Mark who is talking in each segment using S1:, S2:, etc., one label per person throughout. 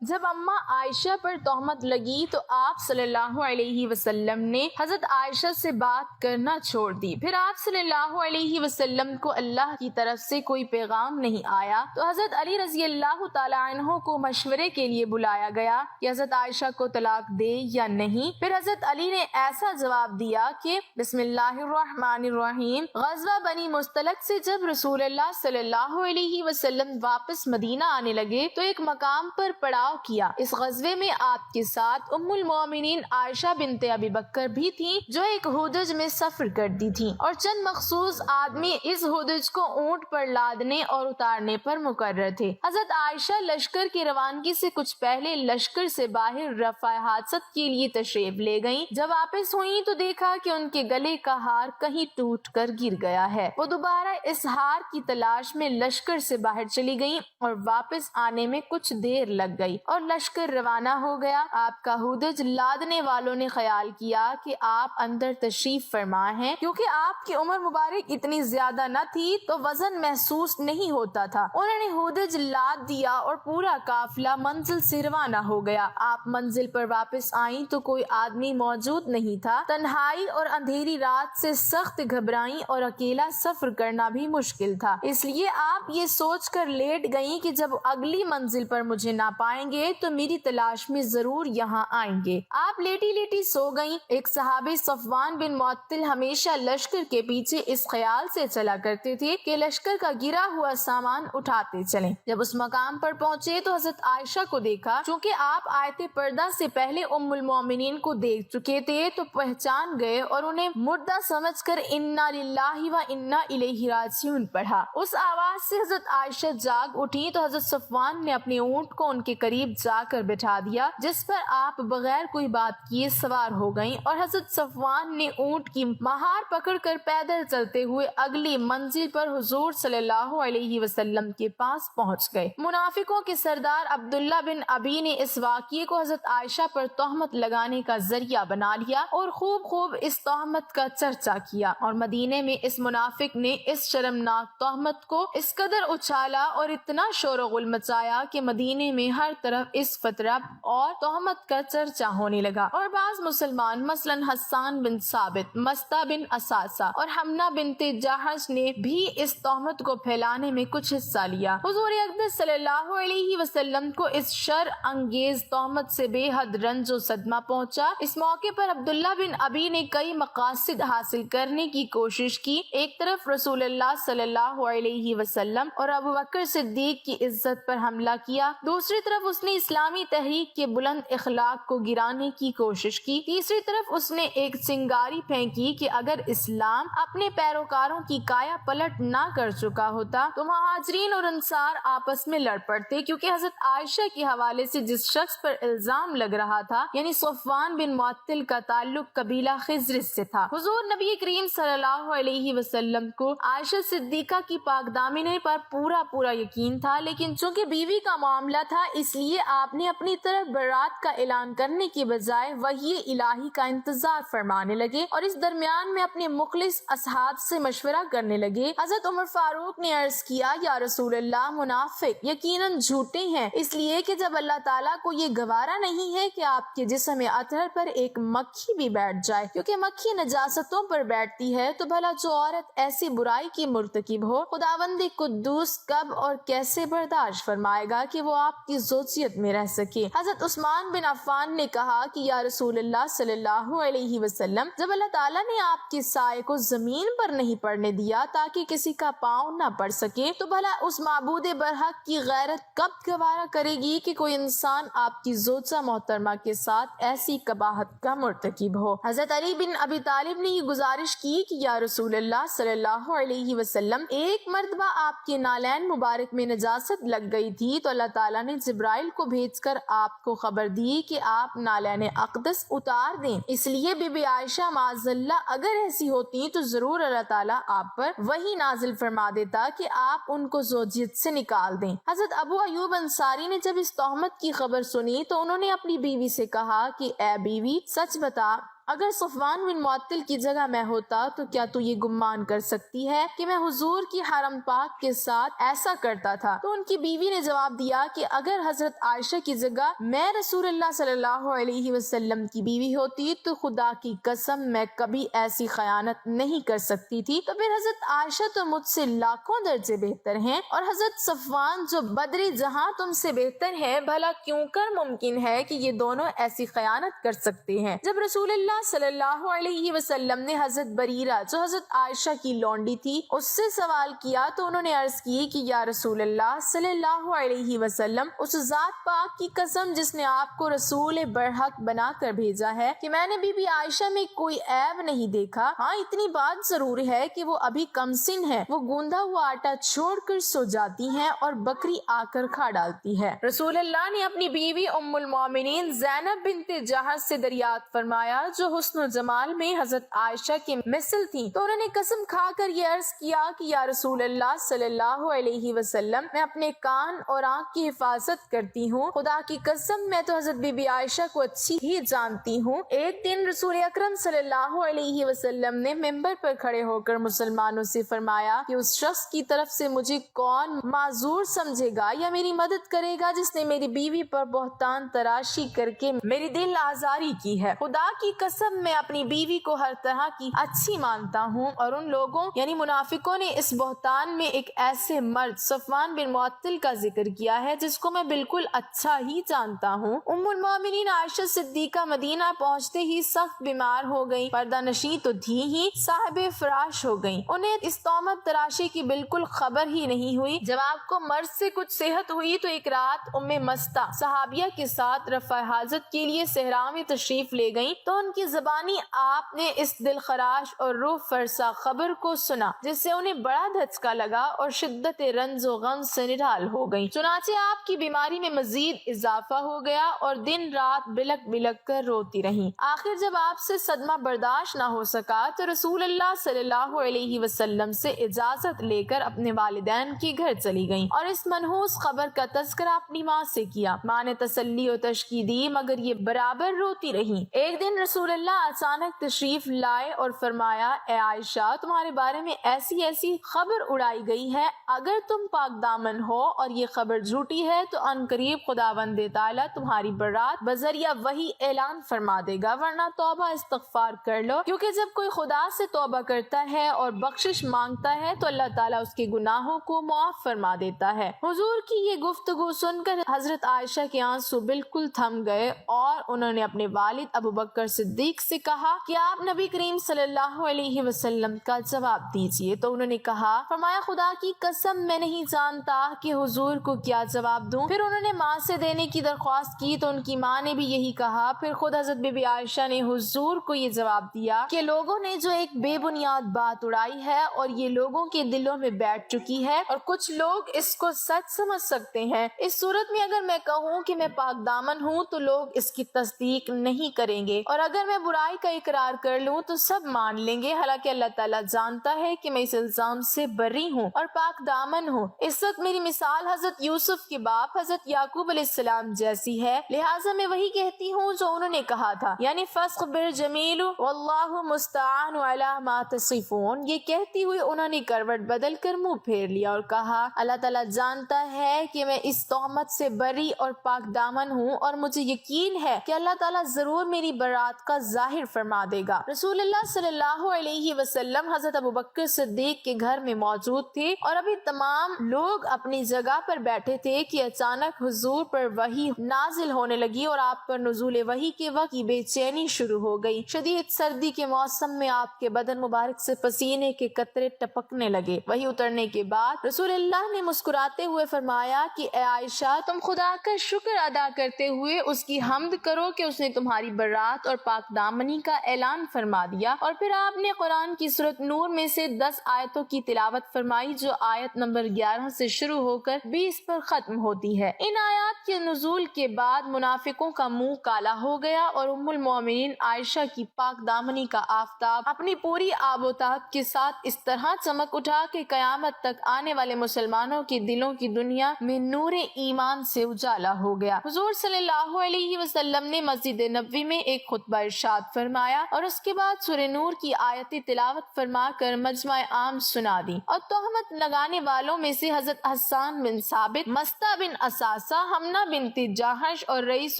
S1: جب اماں عائشہ پر تہمت لگی تو آپ صلی اللہ علیہ وسلم نے حضرت عائشہ سے بات کرنا چھوڑ دی۔ پھر آپ صلی اللہ علیہ وسلم کو اللہ کی طرف سے کوئی پیغام نہیں آیا تو حضرت علی رضی اللہ تعالیٰ عنہ کو مشورے کے لیے بلایا گیا کہ حضرت عائشہ کو طلاق دے یا نہیں۔ پھر حضرت علی نے ایسا جواب دیا کہ بسم اللہ الرحمن الرحیم، غزوہ بنی مستلق سے جب رسول اللہ صلی اللہ علیہ وسلم واپس مدینہ آنے لگے تو ایک مقام پر پڑاؤ کیا۔ اس غزوے میں آپ کے ساتھ ام المومنین عائشہ بنت ابی بکر بھی تھیں جو ایک ہودج میں سفر کرتی تھیں، اور چند مخصوص آدمی اس ہودج کو اونٹ پر لادنے اور اتارنے پر مقرر تھے۔ حضرت عائشہ لشکر کی روانگی سے کچھ پہلے لشکر سے باہر رفع حاجت کے لیے تشریف لے گئیں۔ جب واپس ہوئیں تو دیکھا کہ ان کے گلے کا ہار کہیں ٹوٹ کر گر گیا ہے۔ وہ دوبارہ اس ہار کی تلاش میں لشکر سے باہر چلی گئیں اور واپس آنے میں کچھ دیر لگ گئی اور لشکر روانہ ہو گیا۔ آپ کا ہودج لادنے والوں نے خیال کیا کہ آپ اندر تشریف فرما ہیں، کیونکہ آپ کی عمر مبارک اتنی زیادہ نہ تھی تو وزن محسوس نہیں ہوتا تھا۔ انہوں نے ہودج لاد دیا اور پورا قافلہ منزل سے روانہ ہو گیا۔ آپ منزل پر واپس آئیں تو کوئی آدمی موجود نہیں تھا۔ تنہائی اور اندھیری رات سے سخت گھبرائیں اور اکیلا سفر کرنا بھی مشکل تھا، اس لیے آپ یہ سوچ کر لیٹ گئیں کہ جب اگلی منزل پر مجھے نہ پائیں گے تو میری تلاش میں ضرور یہاں آئیں گے۔ آپ لیٹی لیٹی سو گئیں۔ ایک صحابی صفوان بن معطل ہمیشہ لشکر کے پیچھے اس خیال سے چلا کرتے تھے کہ لشکر کا گرا ہوا سامان اٹھاتے چلیں۔ جب اس مقام پر پہنچے تو حضرت عائشہ کو دیکھا۔ چونکہ آپ آیت پردہ سے پہلے ام المومنین کو دیکھ چکے تھے تو پہچان گئے اور انہیں مردہ سمجھ کر انا للہ و انا الیہ راجعون پڑھا۔ اس آواز سے حضرت عائشہ جاگ اٹھی تو حضرت صفوان نے اپنے اونٹ کو ان کے قریب جا کر بٹھا دیا، جس پر آپ بغیر کوئی بات کیے سوار ہو گئیں، اور حضرت صفوان نے اونٹ کی مہار پکڑ کر پیدل چلتے ہوئے اگلی منزل پر حضور صلی اللہ علیہ وسلم کے پاس پہنچ گئے۔ منافقوں کے سردار عبداللہ بن ابی نے اس واقعے کو حضرت عائشہ پر تہمت لگانے کا ذریعہ بنا لیا اور خوب اس تہمت کا چرچا کیا، اور مدینے میں اس منافق نے اس شرمناک تہمت کو اس قدر اچھالا اور اتنا شور و غل مچایا کہ مدینے میں ہر طرف اس فترہ اور تہمت کا چرچا ہونے لگا، اور بعض مسلمان مثلاً حسان بن ثابت، مستہ بن اساسہ اور حمنہ بنت جہش نے بھی اس تہمت کو پھیلانے میں کچھ حصہ لیا۔ حضور اقدس صلی اللہ علیہ وسلم کو اس شر انگیز تہمت سے بے حد رنج و صدمہ پہنچا۔ اس موقع پر عبداللہ بن ابی نے کئی مقاصد حاصل کرنے کی کوشش کی۔ ایک طرف رسول اللہ صلی اللہ علیہ وسلم اور ابوبکر صدیق کی عزت پر حملہ کیا، دوسری طرف اس نے اسلامی تحریک کے بلند اخلاق کو گرانے کی کوشش کی، تیسری طرف اس نے ایک چنگاری پھینکی کہ اگر اسلام اپنے پیروکاروں کی کایا پلٹ نہ کر چکا ہوتا تو مہاجرین اور انصار آپس میں لڑ پڑتے، کیونکہ حضرت عائشہ کے حوالے سے جس شخص پر الزام لگ رہا تھا یعنی صفوان بن معطل کا تعلق قبیلہ خزرج سے تھا۔ حضور نبی کریم صلی اللہ علیہ وسلم کو عائشہ صدیقہ کی پاک دامنی پر پورا یقین تھا، لیکن چونکہ بیوی کا معاملہ تھا اس لیے آپ نے اپنی طرف برات کا اعلان کرنے کی بجائے وحی الہی کا انتظار فرمانے لگے، اور اس درمیان میں اپنے مخلص اصحاب سے مشورہ کرنے لگے۔ حضرت عمر فاروق نے عرض کیا، یا رسول اللہ، منافق یقیناً جھوٹے ہیں، اس لیے کہ جب اللہ تعالیٰ کو یہ گوارا نہیں ہے کہ آپ کے جسم اطہر پر ایک مکھی بھی بیٹھ جائے، کیونکہ مکھی نجاستوں پر بیٹھتی ہے، تو بھلا جو عورت ایسی برائی کی مرتکب ہو خداوند قدوس کب اور کیسے برداشت فرمائے گا کہ وہ آپ کی زوجیت میں رہ سکے۔ حضرت عثمان بن عفان نے کہا کہ یا رسول اللہ صلی اللہ علیہ وسلم، جب اللہ تعالیٰ نے آپ کے سائے کو زمین پر نہیں پڑنے دیا تاکہ کسی کا پاؤں نہ پڑ سکے، تو بھلا اس معبود برحق کی غیرت کب گوارا کرے گی کہ کوئی انسان آپ کی زوجہ محترمہ کے ساتھ ایسی قباحت کا مرتکب ہو۔ حضرت علی بن ابی طالب نے یہ گزارش کی کہ یا رسول اللہ صلی اللہ علیہ وسلم، ایک مرتبہ آپ کے نالین مبارک میں نجاست لگ گئی تھی تو اللہ تعالیٰ نے جبرائیل کو بھیج کر آپ کو خبر دی کہ آپ نالین اقدس اتار دیں، اس لیے بی بی عائشہ معاذ اللہ اگر ایسی ہوتی تو ضرور اللہ تعالیٰ آپ پر وہی نازل فرما دیتا کہ آپ ان کو زوجیت سے نکال دیں۔ حضرت ابو ایوب انصاری نے جب اس تہمت کی خبر سنی تو انہوں نے اپنی بیوی سے کہا کہ اے بیوی، سچ بتا اگر صفوان بن معطل کی جگہ میں ہوتا تو کیا تو یہ گمان کر سکتی ہے کہ میں حضور کی حرم پاک کے ساتھ ایسا کرتا تھا؟ تو ان کی بیوی نے جواب دیا کہ اگر حضرت عائشہ کی جگہ میں رسول اللہ صلی اللہ علیہ وسلم کی بیوی ہوتی تو خدا کی قسم میں کبھی ایسی خیانت نہیں کر سکتی تھی۔ تو پھر حضرت عائشہ تو مجھ سے لاکھوں درجے بہتر ہیں، اور حضرت صفوان جو بدری جہاں تم سے بہتر ہے، بھلا کیوں کر ممکن ہے کہ یہ دونوں ایسی خیانت کر سکتے ہیں؟ جب رسول اللہ صلی اللہ علیہ وسلم نے حضرت بریرہ جو حضرت عائشہ کی لونڈی تھی اس سے سوال کیا تو انہوں نے عرض کی کہ یا رسول اللہ صلی اللہ علیہ وسلم، اس ذات پاک کی قسم جس نے آپ کو رسول برحق بنا کر بھیجا ہے کہ میں نے بی بی عائشہ میں کوئی عیب نہیں دیکھا۔ ہاں اتنی بات ضرور ہے کہ وہ ابھی کم سن ہے، وہ گوندا ہوا آٹا چھوڑ کر سو جاتی ہیں اور بکری آ کر کھا ڈالتی ہے۔ رسول اللہ نے اپنی بیوی ام المومنین زینب بنت جہش سے دریافت فرمایا جو حسن و جمال میں حضرت عائشہ کے مثل تھی، تو انہوں نے قسم کھا کر یہ عرض کیا کہ یا رسول اللہ صلی اللہ علیہ وسلم، میں اپنے کان اور آنکھ کی حفاظت کرتی ہوں، خدا کی قسم میں تو حضرت بی بی عائشہ کو اچھی ہی جانتی ہوں۔ ایک دن رسول اکرم صلی اللہ علیہ وسلم نے منبر پر کھڑے ہو کر مسلمانوں سے فرمایا کہ اس شخص کی طرف سے مجھے کون معذور سمجھے گا یا میری مدد کرے گا جس نے میری بیوی پر بہتان تراشی کر کے میری دل آزاری کی ہے؟ خدا کی قسم میں اپنی بیوی کو ہر طرح کی اچھی مانتا ہوں، اور ان لوگوں یعنی منافقوں نے اس بہتان میں ایک ایسے مرد صفوان بن معطل کا ذکر کیا ہے جس کو میں بالکل اچھا ہی جانتا ہوں۔ ام المومنین عائشہ صدیقہ مدینہ پہنچتے ہی سخت بیمار ہو گئی، پردہ نشیں تو تھی ہی، صاحب فراش ہو گئی، انہیں اس تہمت تراشی کی بالکل خبر ہی نہیں ہوئی۔ جب آپ کو مرض سے کچھ صحت ہوئی تو ایک رات ام مستہ صحابیہ کے ساتھ رفع حاجت کے لیے صحرا میں تشریف لے گئیں، تو ان کی زبانی آپ نے اس دل خراش اور روح فرسا خبر کو سنا جس سے انہیں بڑا دھچکا لگا اور شدت رنج و غم سے نڈھال ہو گئی۔ چنانچہ آپ کی بیماری میں مزید اضافہ ہو گیا اور دن رات بلک بلک کر روتی رہیں۔ آخر جب آپ سے صدمہ برداشت نہ ہو سکا تو رسول اللہ صلی اللہ علیہ وسلم سے اجازت لے کر اپنے والدین کے گھر چلی گئیں اور اس منحوس خبر کا تذکرہ اپنی ماں سے کیا۔ ماں نے تسلی و تشکی دی مگر یہ برابر روتی رہیں۔ ایک دن رسول اللہ اچانک تشریف لائے اور فرمایا، اے عائشہ، تمہارے بارے میں ایسی ایسی خبر اڑائی گئی ہے، اگر تم پاک دامن ہو اور یہ خبر جھوٹی ہے تو ان قریب خداوند تعالیٰ تمہاری برات بذریعہ وحی اعلان فرما دے گا، ورنہ توبہ استغفار کر لو، کیونکہ جب کوئی خدا سے توبہ کرتا ہے اور بخشش مانگتا ہے تو اللہ تعالیٰ اس کے گناہوں کو معاف فرما دیتا ہے۔ حضور کی یہ گفتگو سن کر حضرت عائشہ کے آنسو بالکل تھم گئے اور انہوں نے اپنے والد ابو بکر صدیق سے کہا کہ آپ نبی کریم صلی اللہ علیہ وسلم کا جواب دیجیے۔ تو انہوں نے کہا، فرمایا خدا کی قسم میں نہیں جانتا کہ حضور کو کیا جواب دوں۔ پھر انہوں نے ماں سے دینے کی درخواست کی تو ان کی ماں نے بھی یہی کہا۔ پھر خود حضرت بی بی عائشہ نے حضور کو یہ جواب دیا کہ لوگوں نے جو ایک بے بنیاد بات اڑائی ہے اور یہ لوگوں کے دلوں میں بیٹھ چکی ہے اور کچھ لوگ اس کو سچ سمجھ سکتے ہیں، اس صورت میں اگر میں کہوں کہ میں پاک دامن ہوں تو لوگ اس کی تصدیق نہیں کریں گے، اور اگر میں برائی کا اقرار کر لوں تو سب مان لیں گے، حالانکہ اللہ تعالیٰ جانتا ہے کہ میں اس الزام سے بری ہوں اور پاک دامن ہوں۔ اس وقت میری مثال حضرت یوسف کے باپ حضرت یعقوب علیہ السلام جیسی ہے، لہٰذا میں وہی کہتی ہوں جو انہوں نے کہا تھا، یعنی فاصبر جمیل واللہ مستعان علی ما تصفون۔ یہ کہتی ہوئی انہوں نے کروٹ بدل کر منہ پھیر لیا اور کہا، اللہ تعالیٰ جانتا ہے کہ میں اس تہمت سے بری اور پاک دامن ہوں، اور مجھے یقین ہے کہ اللہ تعالیٰ ضرور میری برات کا ظاہر فرما دے گا۔ رسول اللہ صلی اللہ علیہ وسلم حضرت ابو بکر صدیق کے گھر میں موجود تھے اور ابھی تمام لوگ اپنی جگہ پر بیٹھے تھے کہ اچانک حضور پر وحی نازل ہونے لگی اور آپ پر نزول وحی کے وقت بے چینی شروع ہو گئی۔ شدید سردی کے موسم میں آپ کے بدن مبارک سے پسینے کے قطرے ٹپکنے لگے۔ وحی اترنے کے بعد رسول اللہ نے مسکراتے ہوئے فرمایا کہ اے عائشہ، تم خدا کا شکر ادا کرتے ہوئے اس کی حمد کرو کہ اس نے تمہاری برات اور پاک دامنی کا اعلان فرما دیا۔ اور پھر آپ نے قرآن کی سورۃ نور میں سے 10 آیتوں کی تلاوت فرمائی جو آیت نمبر 11 سے شروع ہو کر 20 پر ختم ہوتی ہے۔ ان آیات کے نزول کے بعد منافقوں کا منہ کالا ہو گیا اور ام المومنین عائشہ کی پاک دامنی کا آفتاب اپنی پوری آب و تاب کے ساتھ اس طرح چمک اٹھا کہ قیامت تک آنے والے مسلمانوں کے دلوں کی دنیا میں نور ایمان سے اجالا ہو گیا۔ حضور صلی اللہ علیہ وسلم نے مسجد نبوی میں ایک خطبہ ارشاد فرمایا اور اس کے بعد سورہ نور کی آیت تلاوت فرما کر مجمع عام سنا دی۔ اور تہمت لگانے والوں میں سے حضرت حسان بن ثابت، مستہ بن اساسہ، حمنہ بنت جاحش اور رئیس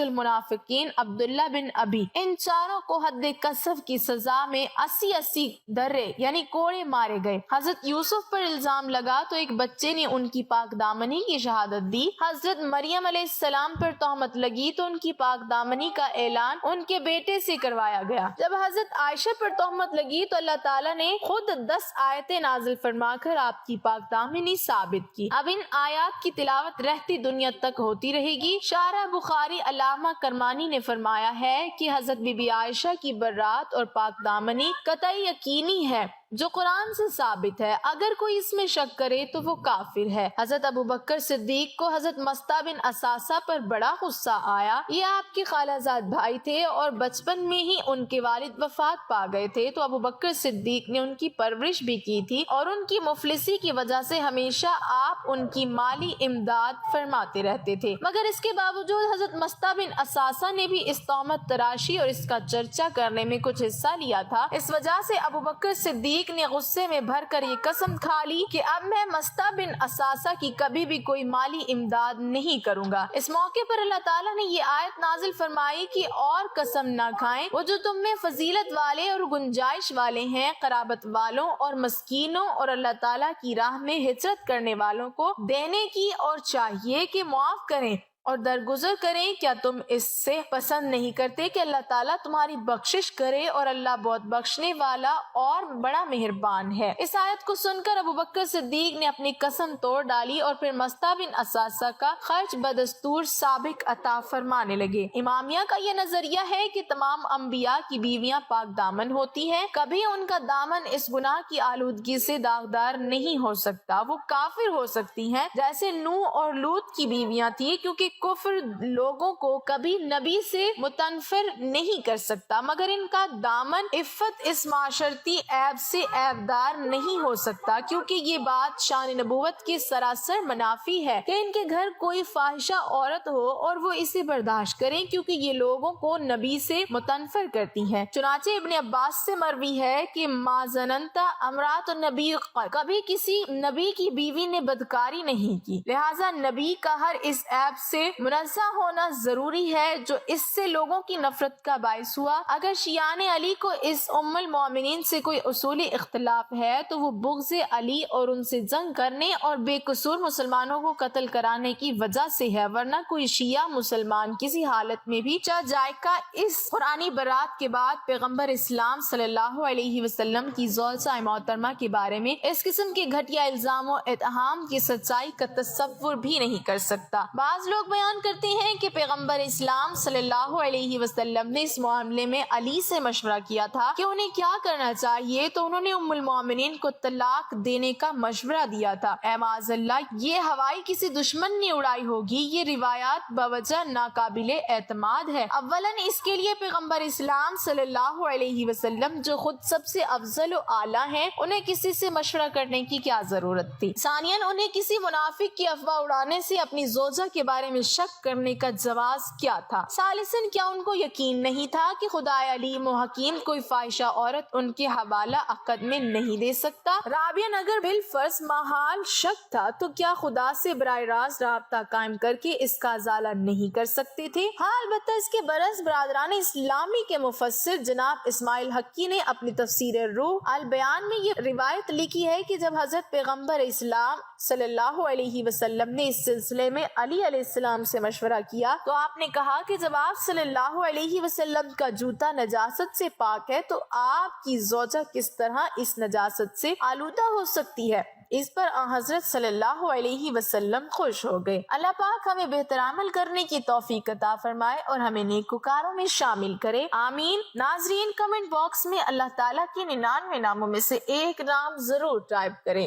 S1: المنافقین عبداللہ بن ابی، ان چاروں کو حد قذف کی سزا میں 80 درے یعنی کوڑے مارے گئے۔ حضرت یوسف پر الزام لگا تو ایک بچے نے ان کی پاک دامنی کی شہادت دی۔ حضرت مریم علیہ السلام پر تہمت لگی تو ان کی پاک دامنی کا اعلان ان کے بیٹے سے کروایا گیا۔ جب حضرت عائشہ پر تہمت لگی تو اللہ تعالیٰ نے خود 10 آیتیں نازل فرما کر آپ کی پاک دامنی ثابت کی۔ اب ان آیات کی تلاوت رہتی دنیا تک ہوتی رہے گی۔ شارح بخاری علامہ کرمانی نے فرمایا ہے کہ حضرت بی بی عائشہ کی برات اور پاک دامنی قطعی یقینی ہے جو قرآن سے ثابت ہے، اگر کوئی اس میں شک کرے تو وہ کافر ہے۔ حضرت ابو بکر صدیق کو حضرت مستہ بن اساسہ پر بڑا غصہ آیا۔ یہ آپ کے خالہ زاد بھائی تھے اور بچپن میں ہی ان کے والد وفات پا گئے تھے، تو ابو بکر صدیق نے ان کی پرورش بھی کی تھی اور ان کی مفلسی کی وجہ سے ہمیشہ آپ ان کی مالی امداد فرماتے رہتے تھے، مگر اس کے باوجود حضرت مستہ بن اساسہ نے بھی اس تہمت تراشی اور اس کا چرچا کرنے میں کچھ حصہ لیا تھا۔ اس وجہ سے ابو بکر صدیق نے غصے میں بھر کر یہ قسم کھا لی کہ اب میں مستہ بن اساسہ کی کبھی بھی کوئی مالی امداد نہیں کروں گا۔ اس موقع پر اللہ تعالیٰ نے یہ آیت نازل فرمائی کہ اور قسم نہ کھائیں وہ جو تم میں فضیلت والے اور گنجائش والے ہیں، قرابت والوں اور مسکینوں اور اللہ تعالیٰ کی راہ میں ہجرت کرنے والوں کو دینے کی، اور چاہیے کہ معاف کریں اور درگزر کریں۔ کیا تم اس سے پسند نہیں کرتے کہ اللہ تعالیٰ تمہاری بخشش کرے، اور اللہ بہت بخشنے والا اور بڑا مہربان ہے۔ اس آیت کو سن کر ابو بکر صدیق نے اپنی قسم توڑ ڈالی اور پھر مستہ بن اساسہ کا خرچ بدستور سابق عطا فرمانے لگے۔ امامیہ کا یہ نظریہ ہے کہ تمام انبیاء کی بیویاں پاک دامن ہوتی ہیں، کبھی ان کا دامن اس گناہ کی آلودگی سے داغدار نہیں ہو سکتا۔ وہ کافر ہو سکتی ہیں جیسے نوح اور لوط کی بیویاں تھیں، کیونکہ کفر لوگوں کو کبھی نبی سے متنفر نہیں کر سکتا، مگر ان کا دامن عفت اس معاشرتی عیب سے عیبدار نہیں ہو سکتا، کیونکہ یہ بات شان نبوت کے سراسر منافی ہے کہ ان کے گھر کوئی فاحشہ عورت ہو اور وہ اسے برداشت کریں، کیونکہ یہ لوگوں کو نبی سے متنفر کرتی ہیں۔ چنانچہ ابن عباس سے مروی ہے کہ ما ظننت امرات النبی، کبھی کسی نبی کی بیوی نے بدکاری نہیں کی، لہٰذا نبی کا ہر اس عیب سے منزہ ہونا ضروری ہے جو اس سے لوگوں کی نفرت کا باعث ہوا۔ اگر شیعان علی کو اس ام المومنین سے کوئی اصولی اختلاف ہے تو وہ بغض علی اور ان سے جنگ کرنے اور بے قصور مسلمانوں کو قتل کرانے کی وجہ سے ہے، ورنہ کوئی شیعہ مسلمان کسی حالت میں بھی چاہ جائے کا اس قرآنی برات کے بعد پیغمبر اسلام صلی اللہ علیہ وسلم کی زوجہ محترمہ کے بارے میں اس قسم کے گھٹیا الزام و اتہام کی سچائی کا تصور بھی نہیں کر سکتا۔ بعض لوگ بیان کرتے ہیں کہ پیغمبر اسلام صلی اللہ علیہ وسلم نے اس معاملے میں علی سے مشورہ کیا تھا کہ انہیں کیا کرنا چاہیے، تو انہوں نے ام المومنین کو طلاق دینے کا مشورہ دیا تھا۔ اے معاذ اللہ، یہ ہوائی کسی دشمن نے اڑائی ہوگی۔ یہ روایات بوجہ ناقابل اعتماد ہے۔ اولاً اس کے لیے پیغمبر اسلام صلی اللہ علیہ وسلم جو خود سب سے افضل و اعلیٰ ہیں، انہیں کسی سے مشورہ کرنے کی کیا ضرورت تھی؟ ثانیاً انہیں کسی منافق کی افواہ اڑانے سے اپنی زوجہ کے بارے میں شک کرنے کا جواز کیا تھا؟ ثالثاً کیا ان کو یقین نہیں تھا کہ خدا علیم و حکیم کوئی فاحشہ عورت ان کے حوالہ عقد میں نہیں دے سکتا؟ رابعاً اگر بالفرض محال شک تھا تو کیا خدا سے براہ راست رابطہ قائم کر کے اس کا ازالہ نہیں کر سکتے تھے؟ ہاں، البتہ اس کے برعکس برادران اسلامی کے مفسر جناب اسماعیل حقی نے اپنی تفسیر روح البیان میں یہ روایت لکھی ہے کہ جب حضرت پیغمبر اسلام صلی اللہ علیہ وسلم نے اس سلسلے میں علی علیہ السلام سے مشورہ کیا تو آپ نے کہا کہ جب آپ صلی اللہ علیہ وسلم کا جوتا نجاست سے پاک ہے تو آپ کی زوجہ کس طرح اس نجاست سے آلودہ ہو سکتی ہے؟ اس پر حضرت صلی اللہ علیہ وسلم خوش ہو گئے۔ اللہ پاک ہمیں بہتر عمل کرنے کی توفیق عطا فرمائے اور ہمیں نیکوکاروں میں شامل کرے، آمین۔ ناظرین، کمنٹ باکس میں اللہ تعالیٰ کے 99 ناموں میں سے ایک نام ضرور ٹائپ کریں۔